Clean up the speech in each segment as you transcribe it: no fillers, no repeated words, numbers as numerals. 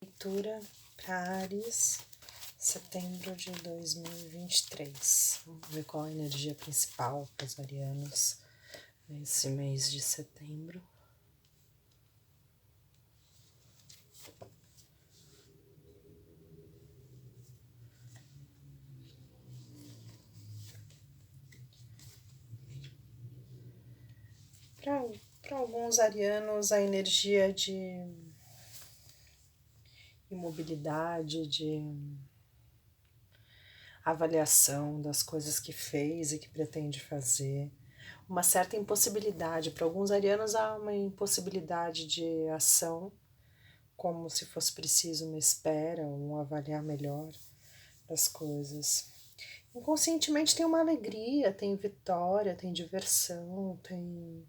Leitura para Áries, setembro de 2023. Vamos ver qual a energia principal para os arianos nesse mês de setembro. Para alguns arianos, a energia de imobilidade, de avaliação das coisas que fez e que pretende fazer, uma certa impossibilidade. Para alguns arianos há uma impossibilidade de ação, como se fosse preciso uma espera, um avaliar melhor das coisas. Inconscientemente tem uma alegria, tem vitória, tem diversão, tem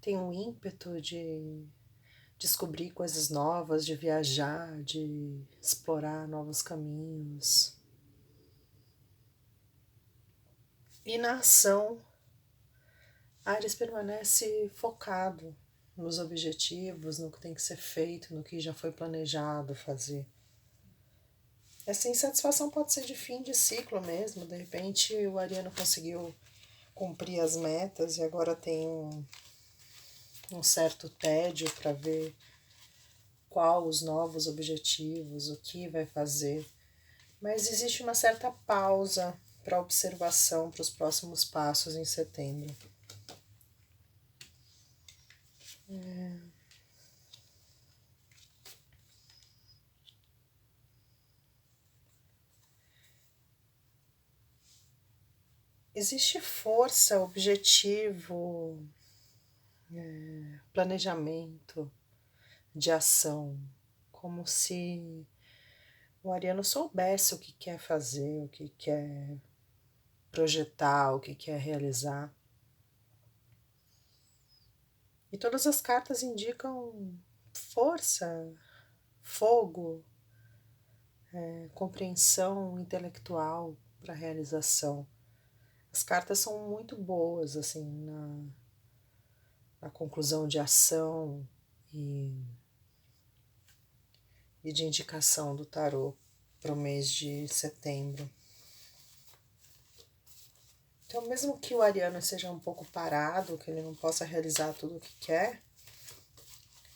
um ímpeto de descobrir coisas novas, de viajar, de explorar novos caminhos. E na ação, Áries permanece focado nos objetivos, no que tem que ser feito, no que já foi planejado fazer. Essa insatisfação pode ser de fim de ciclo mesmo. De repente o ariano conseguiu cumprir as metas e agora tem um certo tédio para ver qual os novos objetivos, o que vai fazer. Mas existe uma certa pausa para observação para os próximos passos em setembro. Existe força, objetivo, planejamento de ação, como se o ariano soubesse o que quer fazer, o que quer projetar, o que quer realizar. E todas as cartas indicam força, fogo, compreensão intelectual para a realização. As cartas são muito boas assim na conclusão de ação e de indicação do tarô para o mês de setembro. Então, mesmo que o ariano seja um pouco parado, que ele não possa realizar tudo o que quer,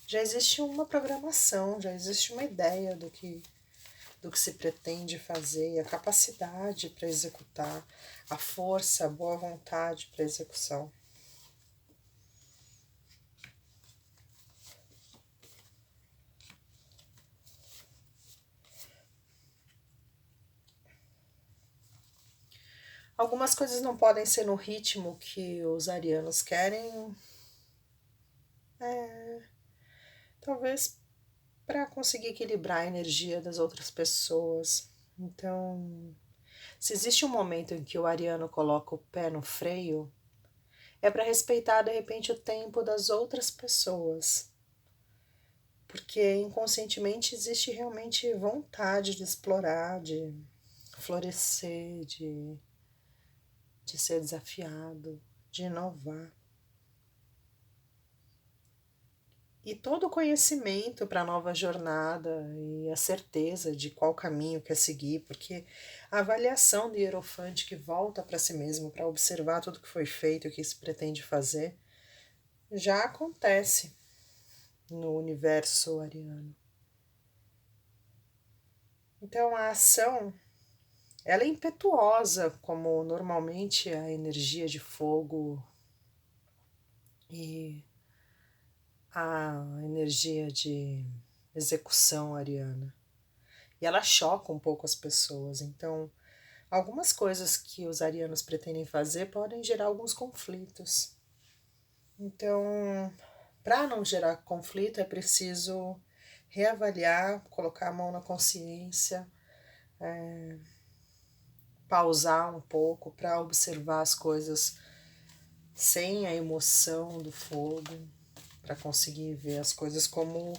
já existe uma programação, já existe uma ideia do que se pretende fazer, e a capacidade para executar, a força, a boa vontade para execução. Algumas coisas não podem ser no ritmo que os arianos querem, talvez para conseguir equilibrar a energia das outras pessoas. Então, se existe um momento em que o ariano coloca o pé no freio, é para respeitar de repente o tempo das outras pessoas. Porque inconscientemente existe realmente vontade de explorar, de florescer, de ser desafiado, de inovar. E todo o conhecimento para a nova jornada e a certeza de qual caminho quer seguir, porque a avaliação do hierofante que volta para si mesmo, para observar tudo que foi feito e o que se pretende fazer, já acontece no universo ariano. Então a ação, ela é impetuosa, como normalmente a energia de fogo e a energia de execução ariana. E ela choca um pouco as pessoas. Então, algumas coisas que os arianos pretendem fazer podem gerar alguns conflitos. Então, para não gerar conflito, é preciso reavaliar, colocar a mão na consciência, pausar um pouco para observar as coisas sem a emoção do fogo, para conseguir ver as coisas como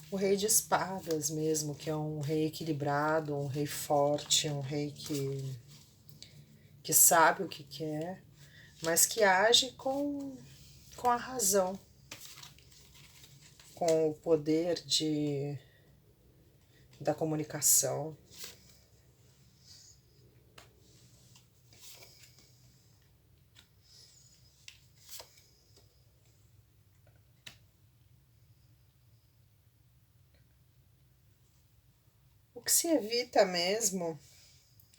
o rei de espadas mesmo, que é um rei equilibrado, um rei forte, um rei que sabe o que quer, mas que age com a razão, com o poder de da comunicação. O que se evita mesmo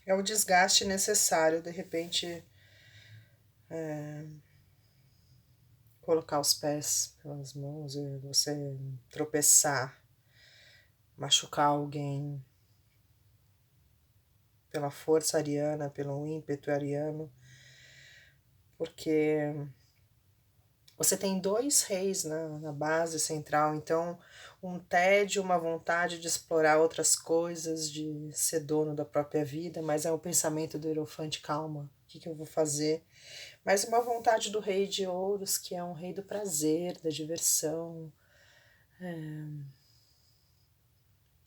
é o desgaste necessário, de repente, colocar os pés pelas mãos e você tropeçar, machucar alguém pela força ariana, pelo ímpeto ariano, porque você tem 2 reis na base central, então um tédio, uma vontade de explorar outras coisas, de ser dono da própria vida, mas é o pensamento do Hierophante, calma, o que eu vou fazer? Mas uma vontade do rei de ouros, que é um rei do prazer, da diversão,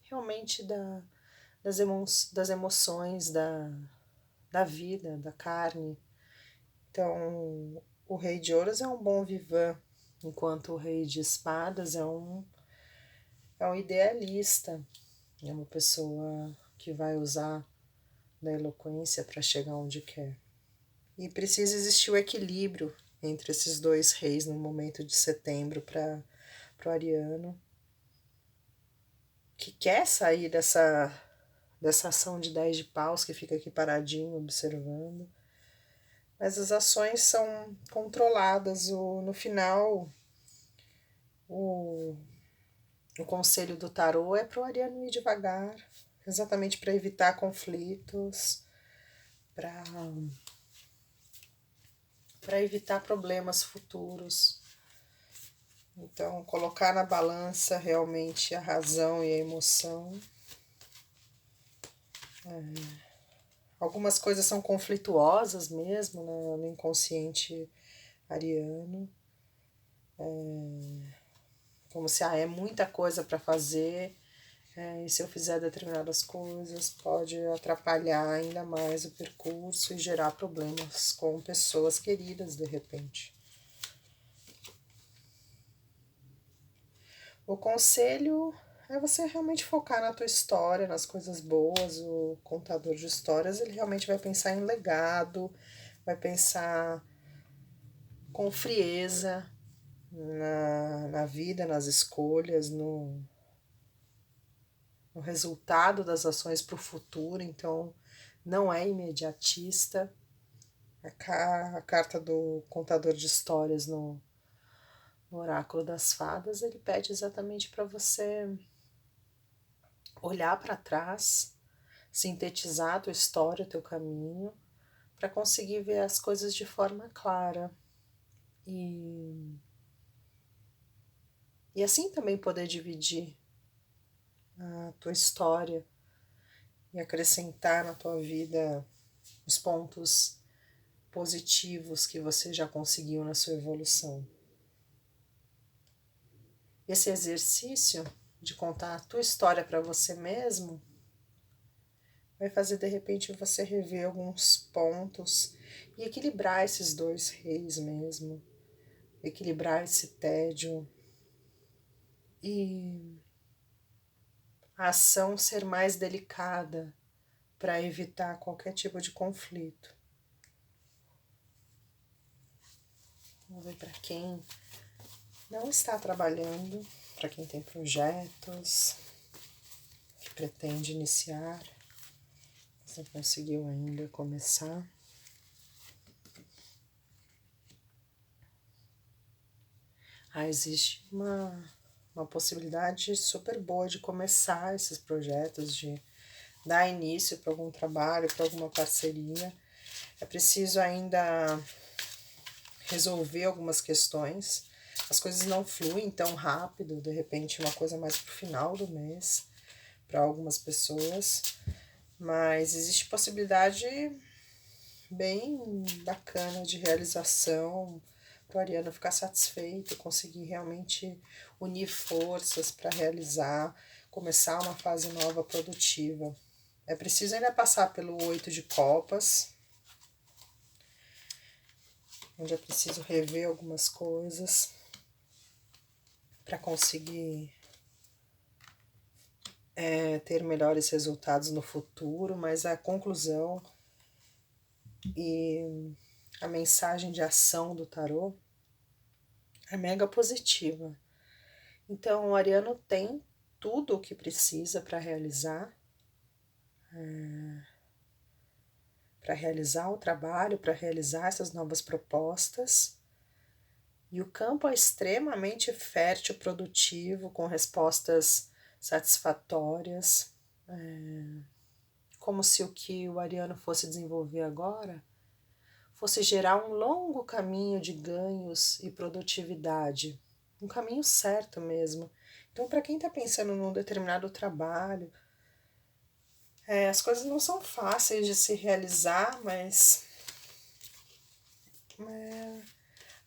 realmente das emoções, da vida, da carne. Então, o rei de ouros é um bom vivan, enquanto o rei de espadas é um idealista, é uma pessoa que vai usar da eloquência para chegar onde quer. E precisa existir o equilíbrio entre esses 2 reis no momento de setembro para o ariano, que quer sair dessa ação de 10 de paus, que fica aqui paradinho observando. Mas as ações são controladas. No final, o conselho do tarô é para o ariano ir devagar, exatamente para evitar conflitos, para evitar problemas futuros. Então, colocar na balança realmente a razão e a emoção. Algumas coisas são conflituosas mesmo no inconsciente ariano. Como se é muita coisa para fazer, e se eu fizer determinadas coisas pode atrapalhar ainda mais o percurso e gerar problemas com pessoas queridas de repente. O conselho é você realmente focar na tua história, nas coisas boas. O contador de histórias, ele realmente vai pensar em legado, vai pensar com frieza na vida, nas escolhas, no resultado das ações para o futuro. Então, não é imediatista. A carta do contador de histórias no oráculo das fadas, ele pede exatamente para você olhar para trás, sintetizar a tua história, o teu caminho, para conseguir ver as coisas de forma clara. E assim também poder dividir a tua história e acrescentar na tua vida os pontos positivos que você já conseguiu na sua evolução. Esse exercício de contar a tua história para você mesmo vai fazer de repente você rever alguns pontos e equilibrar esses 2 reis mesmo, equilibrar esse tédio e a ação ser mais delicada para evitar qualquer tipo de conflito. Vamos ver para quem não está trabalhando, para quem tem projetos, que pretende iniciar, se não conseguiu ainda começar. Existe uma possibilidade super boa de começar esses projetos, de dar início para algum trabalho, para alguma parceria. É preciso ainda resolver algumas questões. As coisas não fluem tão rápido, de repente uma coisa mais para o final do mês, para algumas pessoas. Mas existe possibilidade bem bacana de realização, para o ariano ficar satisfeito, conseguir realmente unir forças para realizar, começar uma fase nova produtiva. É preciso ainda passar pelo 8 de copas, onde é preciso rever algumas coisas para conseguir ter melhores resultados no futuro, mas a conclusão e a mensagem de ação do tarô é mega positiva. Então, o ariano tem tudo o que precisa para realizar o trabalho, para realizar essas novas propostas. E o campo é extremamente fértil, produtivo, com respostas satisfatórias, como se o que o ariano fosse desenvolver agora fosse gerar um longo caminho de ganhos e produtividade, um caminho certo mesmo. Então, para quem está pensando num determinado trabalho, as coisas não são fáceis de se realizar, mas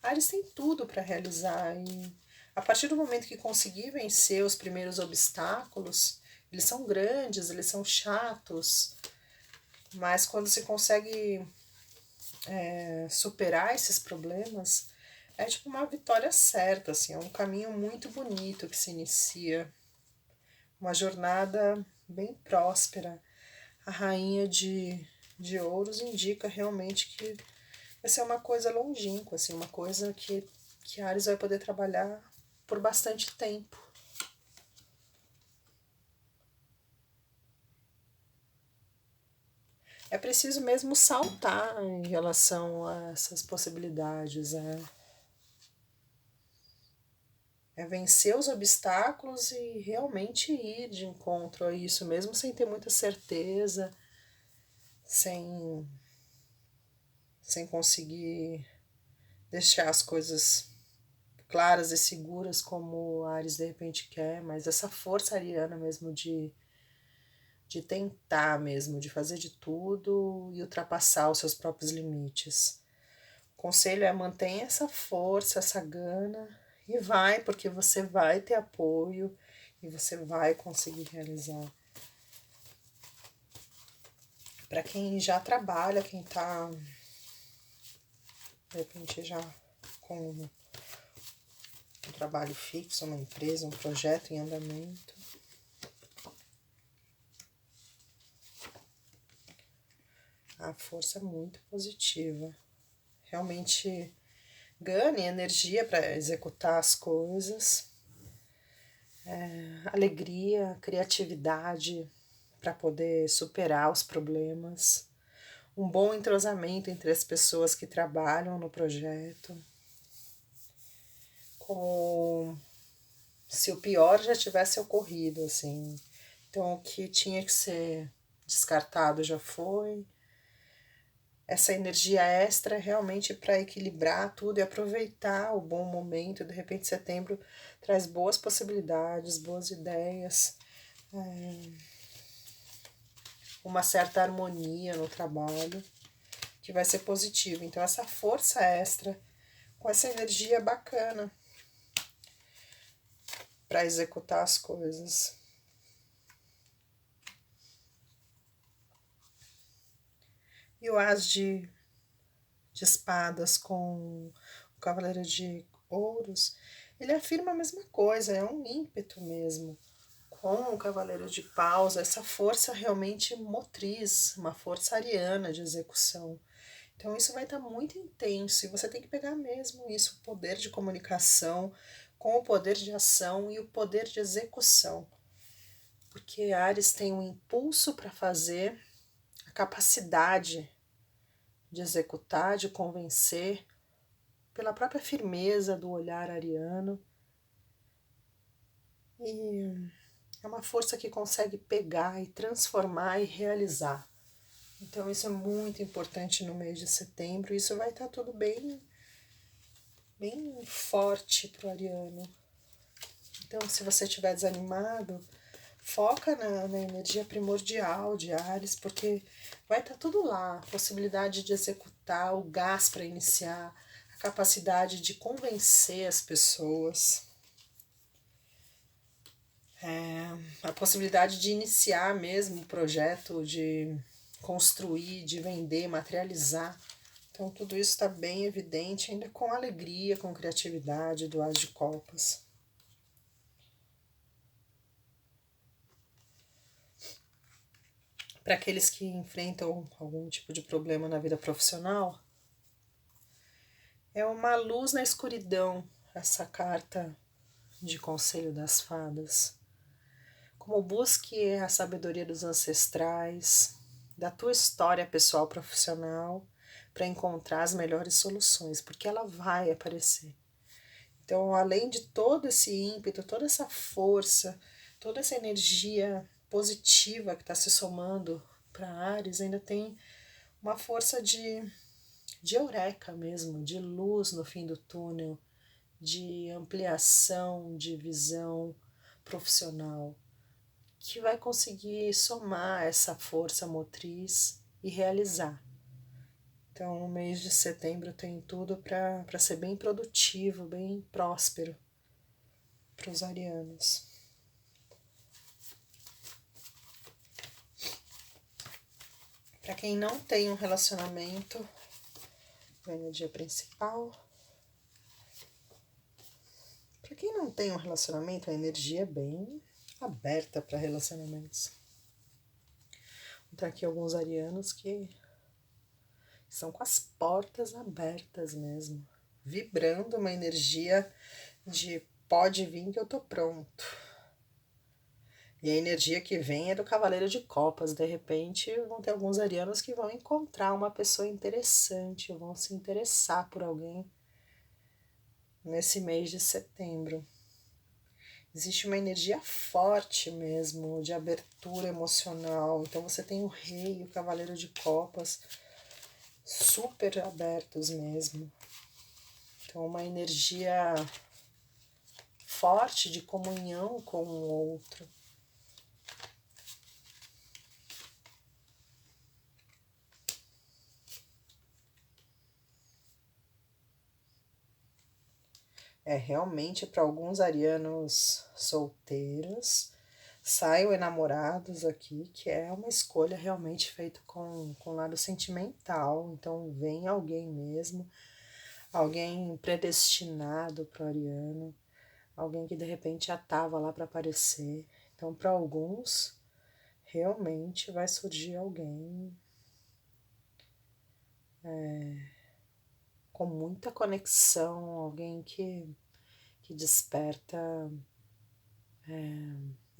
Áries tem tudo para realizar e a partir do momento que conseguir vencer os primeiros obstáculos, eles são grandes, eles são chatos, mas quando se consegue superar esses problemas, é tipo uma vitória certa, assim, é um caminho muito bonito que se inicia, uma jornada bem próspera. A rainha de ouros indica realmente que vai ser uma coisa longínqua, assim, uma coisa que Áries vai poder trabalhar por bastante tempo. É preciso mesmo saltar em relação a essas possibilidades, é vencer os obstáculos e realmente ir de encontro a isso, mesmo sem ter muita certeza, sem conseguir deixar as coisas claras e seguras como a Áries de repente quer, mas essa força ariana mesmo de tentar mesmo, de fazer de tudo e ultrapassar os seus próprios limites. O conselho é mantenha essa força, essa gana e vai, porque você vai ter apoio e você vai conseguir realizar. Para quem já trabalha, quem está de repente já com um trabalho fixo, uma empresa, um projeto em andamento, a força é muito positiva. Realmente ganhe energia para executar as coisas, alegria, criatividade para poder superar os problemas, um bom entrosamento entre as pessoas que trabalham no projeto, como se o pior já tivesse ocorrido, assim. Então, o que tinha que ser descartado já foi. Essa energia extra é realmente para equilibrar tudo e aproveitar o bom momento. De repente, setembro traz boas possibilidades, boas ideias, uma certa harmonia no trabalho, que vai ser positivo. Então, essa força extra, com essa energia bacana para executar as coisas. E o as de espadas com o cavaleiro de ouros, ele afirma a mesma coisa, é um ímpeto mesmo. Com o cavaleiro de paus, essa força realmente motriz, uma força ariana de execução. Então isso vai estar muito intenso e você tem que pegar mesmo isso, o poder de comunicação com o poder de ação e o poder de execução. Porque Áries tem um impulso para fazer, a capacidade de executar, de convencer, pela própria firmeza do olhar ariano. E é uma força que consegue pegar e transformar e realizar. Então isso é muito importante no mês de setembro. Isso vai estar tudo bem forte para o ariano. Então, se você estiver desanimado, foca na energia primordial de Áries, porque vai estar tudo lá. A possibilidade de executar, o gás para iniciar, a capacidade de convencer as pessoas, a possibilidade de iniciar mesmo o projeto, de construir, de vender, materializar. Então, tudo isso está bem evidente, ainda com alegria, com criatividade do As de Copas. para aqueles que enfrentam algum tipo de problema na vida profissional, é uma luz na escuridão, essa carta de Conselho das Fadas. Como busque a sabedoria dos ancestrais, da tua história pessoal profissional, para encontrar as melhores soluções, porque ela vai aparecer. Então, além de todo esse ímpeto, toda essa força, toda essa energia positiva que está se somando para Áries, ainda tem uma força de eureka mesmo, de luz no fim do túnel, de ampliação de visão profissional, que vai conseguir somar essa força motriz e realizar. Então, no mês de setembro tem tudo para ser bem produtivo, bem próspero para os arianos. Para quem não tem um relacionamento, vem o dia principal. Para quem não tem um relacionamento, a energia é bem aberta para relacionamentos. Então, aqui alguns arianos que estão com as portas abertas mesmo, vibrando uma energia de pode vir que eu tô pronto. E a energia que vem é do Cavaleiro de Copas. De repente vão ter alguns arianos que vão encontrar uma pessoa interessante, vão se interessar por alguém nesse mês de setembro. Existe uma energia forte mesmo, de abertura emocional. Então você tem o Rei e o Cavaleiro de Copas super abertos mesmo. Então uma energia forte de comunhão com o outro. Realmente para alguns arianos solteiros, saiam enamorados aqui, que é uma escolha realmente feita com lado sentimental. Então vem alguém mesmo, alguém predestinado para o ariano, alguém que de repente já estava lá para aparecer. Então para alguns realmente vai surgir alguém com muita conexão, alguém que desperta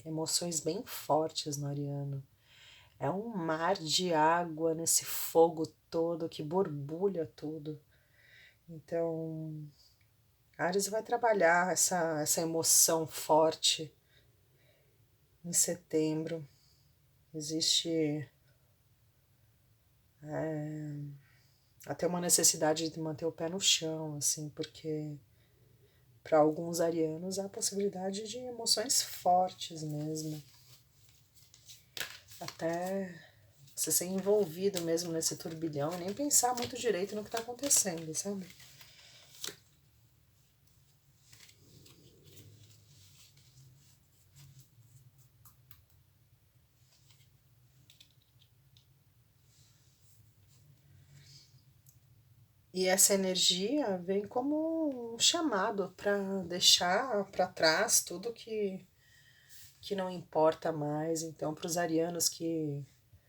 emoções bem fortes no ariano. É um mar de água nesse fogo todo que borbulha tudo. Então, Áries vai trabalhar essa emoção forte em setembro. Existe até uma necessidade de manter o pé no chão, assim, porque para alguns arianos há a possibilidade de emoções fortes mesmo. Até você ser envolvido mesmo nesse turbilhão e nem pensar muito direito no que está acontecendo, sabe? E essa energia vem como um chamado para deixar para trás tudo que não importa mais. Então, para os arianos que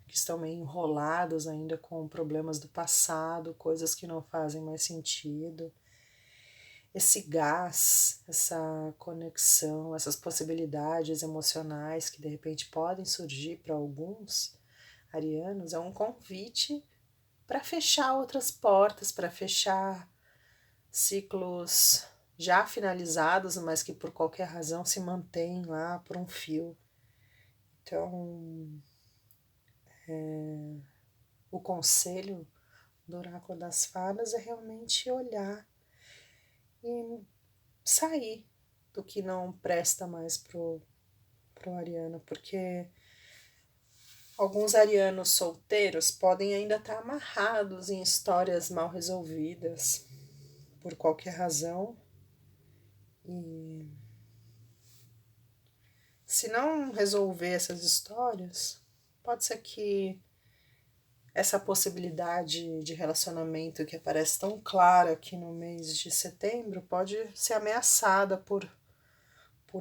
estão meio enrolados ainda com problemas do passado, coisas que não fazem mais sentido, esse gás, essa conexão, essas possibilidades emocionais que de repente podem surgir para alguns arianos, é um convite para fechar outras portas, para fechar ciclos já finalizados, mas que por qualquer razão se mantêm lá por um fio. Então, o conselho do Oráculo das Fadas é realmente olhar e sair do que não presta mais pro ariano, porque alguns arianos solteiros podem ainda estar amarrados em histórias mal resolvidas por qualquer razão. E se não resolver essas histórias, pode ser que essa possibilidade de relacionamento que aparece tão clara aqui no mês de setembro pode ser ameaçada por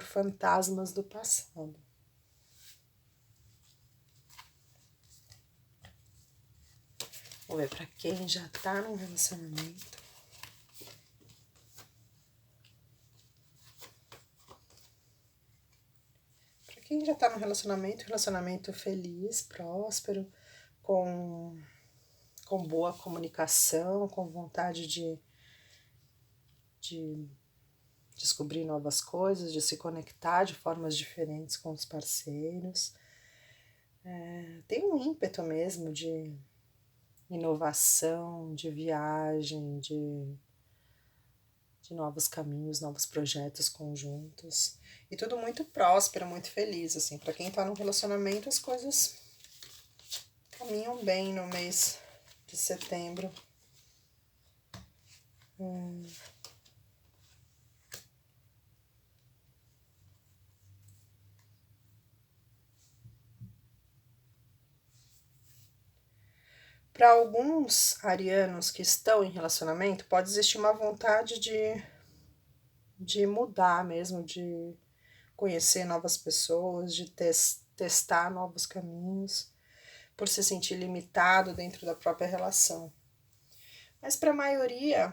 fantasmas do passado. Vou ver pra quem já tá num relacionamento. Pra quem já tá num relacionamento feliz, próspero, com boa comunicação, com vontade de descobrir novas coisas, de se conectar de formas diferentes com os parceiros. Tem um ímpeto mesmo de inovação, de viagem, de novos caminhos, novos projetos conjuntos. E tudo muito próspero, muito feliz, assim. Para quem tá num relacionamento, as coisas caminham bem no mês de setembro. Para alguns arianos que estão em relacionamento, pode existir uma vontade de mudar mesmo, de conhecer novas pessoas, de testar novos caminhos, por se sentir limitado dentro da própria relação. Mas para a maioria,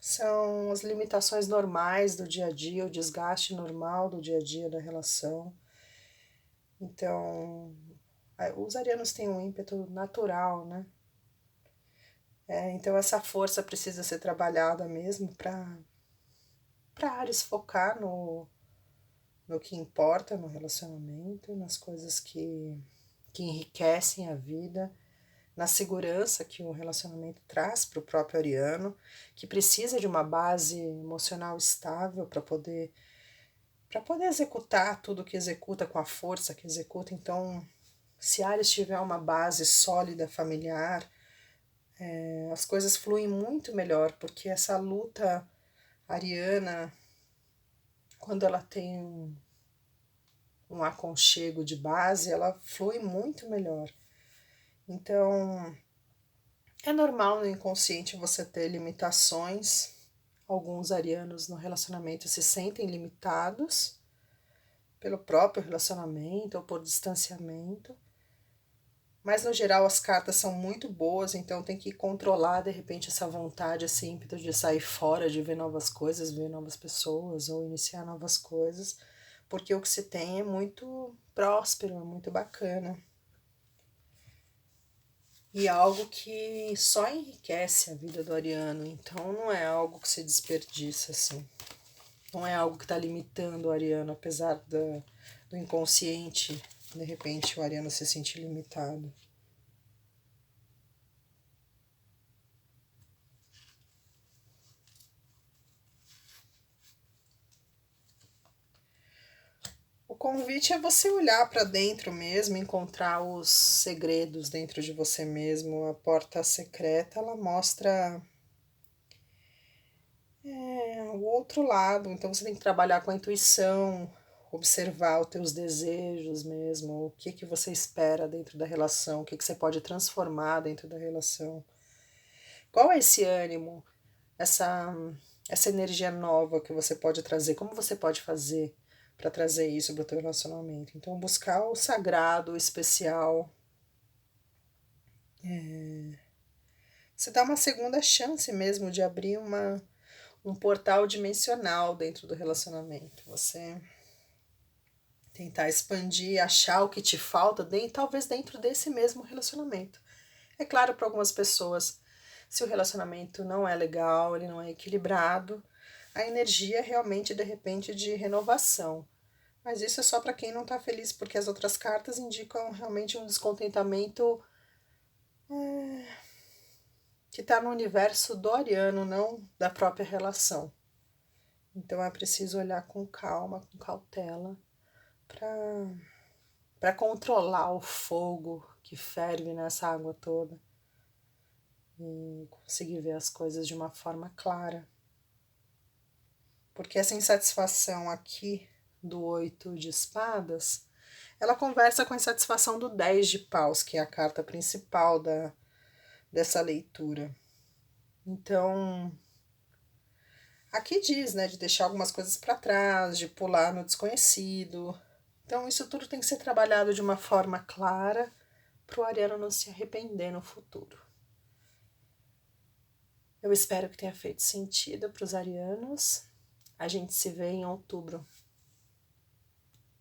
são as limitações normais do dia a dia, o desgaste normal do dia a dia da relação. Então, os arianos têm um ímpeto natural, né? Então essa força precisa ser trabalhada mesmo para Áries focar no que importa no relacionamento, nas coisas que enriquecem a vida, na segurança que o relacionamento traz para o próprio ariano, que precisa de uma base emocional estável para poder executar tudo que executa com a força que executa. Então, se Áries tiver uma base sólida familiar, as coisas fluem muito melhor, porque essa luta ariana, quando ela tem um aconchego de base, ela flui muito melhor. Então, é normal no inconsciente você ter limitações. Alguns arianos no relacionamento se sentem limitados pelo próprio relacionamento ou por distanciamento. Mas no geral as cartas são muito boas, então tem que controlar de repente essa vontade, esse ímpeto de sair fora, de ver novas coisas, ver novas pessoas ou iniciar novas coisas, porque o que se tem é muito próspero, é muito bacana. E algo que só enriquece a vida do ariano, então não é algo que se desperdiça assim. Não é algo que está limitando o ariano, apesar do inconsciente, de repente o ariano se sentir limitado. O convite é você olhar para dentro mesmo, encontrar os segredos dentro de você mesmo. A porta secreta, ela mostra o outro lado. Então você tem que trabalhar com a intuição, observar os teus desejos mesmo, o que você espera dentro da relação, o que você pode transformar dentro da relação. Qual é esse ânimo, essa energia nova que você pode trazer? Como você pode fazer para trazer isso para o teu relacionamento? Então, buscar o sagrado, o especial. Você dá uma segunda chance mesmo de abrir um portal dimensional dentro do relacionamento. Você tentar expandir, achar o que te falta, talvez dentro desse mesmo relacionamento. É claro, para algumas pessoas, se o relacionamento não é legal, ele não é equilibrado, a energia é realmente, de repente, de renovação. Mas isso é só para quem não está feliz, porque as outras cartas indicam realmente um descontentamento que está no universo do ariano, não da própria relação. Então é preciso olhar com calma, com cautela, para controlar o fogo que ferve nessa água toda e conseguir ver as coisas de uma forma clara. Porque essa insatisfação aqui do 8 de espadas, ela conversa com a insatisfação do 10 de paus, que é a carta principal dessa leitura. Então, aqui diz, né, de deixar algumas coisas para trás, de pular no desconhecido. Então, isso tudo tem que ser trabalhado de uma forma clara para o ariano não se arrepender no futuro. Eu espero que tenha feito sentido para os arianos. A gente se vê em outubro